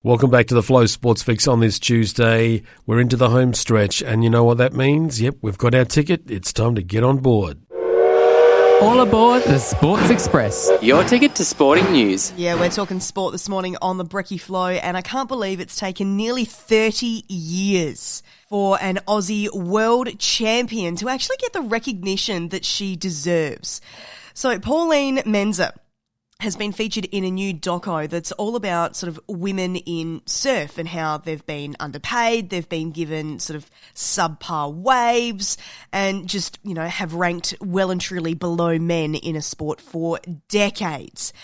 Welcome back to the Flow Sports Fix on this Tuesday. We're into the home stretch, and you know what that means? Yep, we've got our ticket. It's time to get on board. All aboard the Sports Express, your ticket to sporting news. Yeah, we're talking sport this morning on the Breaky Flow, and I can't believe it's taken nearly 30 years for an Aussie world champion to actually get the recognition that she deserves. So Pauline Menczer has been featured in a new doco that's all about sort of women in surf and how they've been underpaid, they've been given sort of subpar waves and just, you know, have ranked well and truly below men in a sport for decades.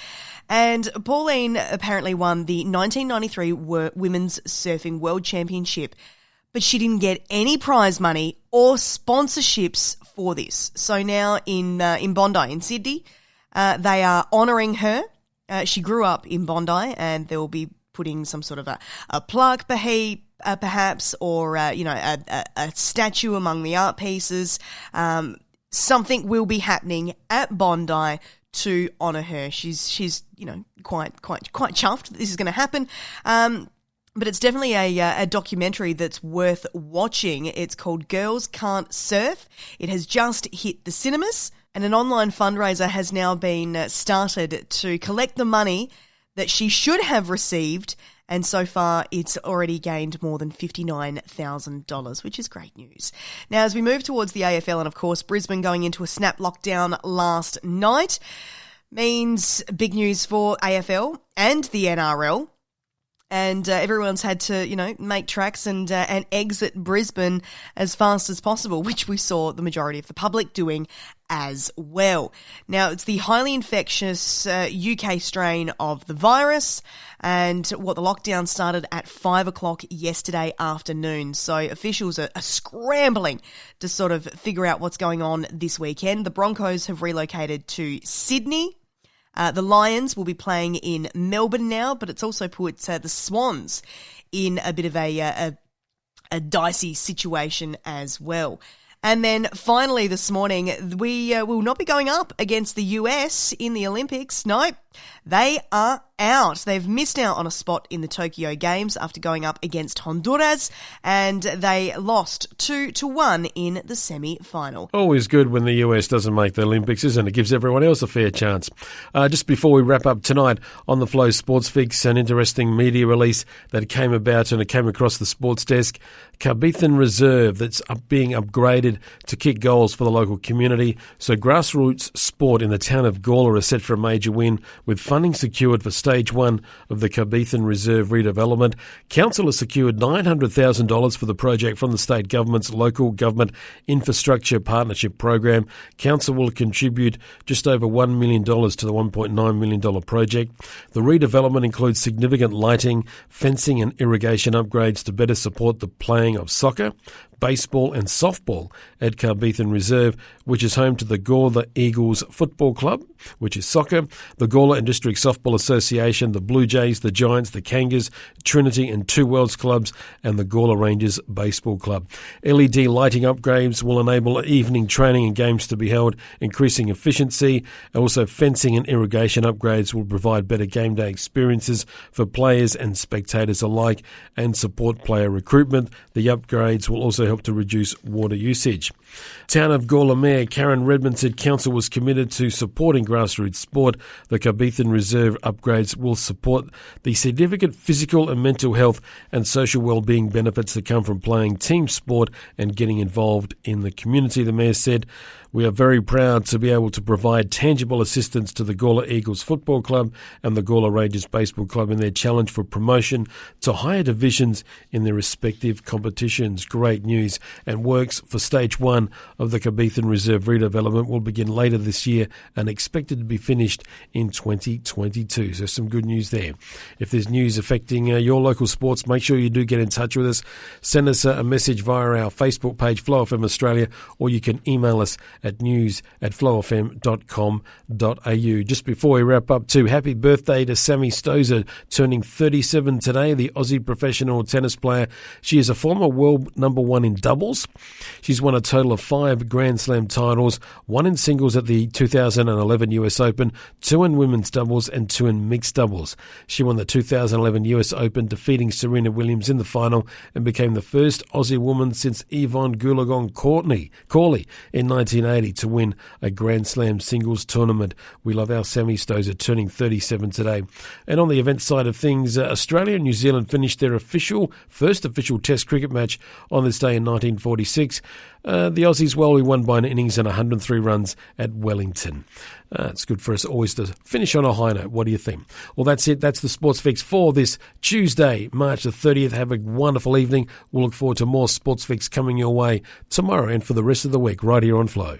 And Pauline apparently won the 1993 Women's Surfing World Championship, but she didn't get any prize money or sponsorships for this. So now in Bondi, in Sydney, they are honouring her. She grew up in Bondi, and they will be putting some sort of a plaque perhaps, or a statue among the art pieces. Something will be happening at Bondi to honour her. She's quite chuffed that this is going to happen. But it's definitely a documentary that's worth watching. It's called Girls Can't Surf. It has just hit the cinemas, and an online fundraiser has now been started to collect the money that she should have received, and so far it's already gained more than $59,000, which is great news. Now, as we move towards the AFL, and of course Brisbane going into a snap lockdown last night, means big news for AFL and the NRL. And everyone's had to, make tracks and exit Brisbane as fast as possible, which we saw the majority of the public doing as well. Now, it's the highly infectious UK strain of the virus, and the lockdown started at 5 o'clock yesterday afternoon. So officials are scrambling to sort of figure out what's going on this weekend. The Broncos have relocated to Sydney. The Lions will be playing in Melbourne now, but it's also put the Swans in a bit of a dicey situation as well. And then finally this morning, we will not be going up against the US in the Olympics. No, they are out. They've missed out on a spot in the Tokyo Games after going up against Honduras, and they lost 2-1 in the semi-final. Always good when the US doesn't make the Olympics, isn't it? It gives everyone else a fair chance. Just before we wrap up tonight on the Flow Sports Fix, an interesting media release that came about and it came across the sports desk. Carbethan Reserve that's being upgraded to kick goals for the local community. So grassroots sport in the town of Gawler is set for a major win with funding secured for Stage 1 of the Carbethan Reserve redevelopment. Council has secured $900,000 for the project from the state government's Local Government Infrastructure Partnership Program. Council will contribute just over $1 million to the $1.9 million project. The redevelopment includes significant lighting, fencing and irrigation upgrades to better support the playing of soccer, baseball and softball at Carbethan Reserve, which is home to the Gawler Eagles Football Club, which is soccer, the Gawler and District Softball Association, the Blue Jays, the Giants, the Kangas, Trinity and Two Worlds clubs, and the Gawler Rangers Baseball Club. LED lighting upgrades will enable evening training and games to be held, increasing efficiency, and also fencing and irrigation upgrades will provide better game day experiences for players and spectators alike and support player recruitment. The upgrades will also help to reduce water usage. Town of Gawler Mayor Karen Redmond said council was committed to supporting grassroots sport. The Carbethan Reserve upgrades will support the significant physical and mental health and social well-being benefits that come from playing team sport and getting involved in the community, the mayor said. We are very proud to be able to provide tangible assistance to the Gawler Eagles Football Club and the Gawler Rangers Baseball Club in their challenge for promotion to higher divisions in their respective competitions. Great news. And works for Stage 1 of the Carbethan Reserve redevelopment will begin later this year and expected to be finished in 2022. So some good news there. If there's news affecting your local sports, make sure you do get in touch with us. Send us a message via our Facebook page, FlowFM Australia, or you can email us at news@flowfm.com.au. Just before we wrap up too, happy birthday to Sammy Stosur, turning 37 today, the Aussie professional tennis player. She is a former world number one in doubles. She's won a total total of 5 Grand Slam titles, 1 in singles at the 2011 US Open, 2 in women's doubles and 2 in mixed doubles. She won the 2011 US Open, defeating Serena Williams in the final, and became the first Aussie woman since Yvonne Goolagong-Cawley in 1980 to win a Grand Slam singles tournament. We love our Sammy Stosur, turning 37 today. And on the event side of things, Australia and New Zealand finished their first official Test cricket match on this day in 1946. The Aussies, we won by an innings and 103 runs at Wellington. It's good for us always to finish on a high note. What do you think? Well, that's it. That's the Sports Fix for this Tuesday, March the 30th. Have a wonderful evening. We'll look forward to more Sports Fix coming your way tomorrow and for the rest of the week right here on Flow.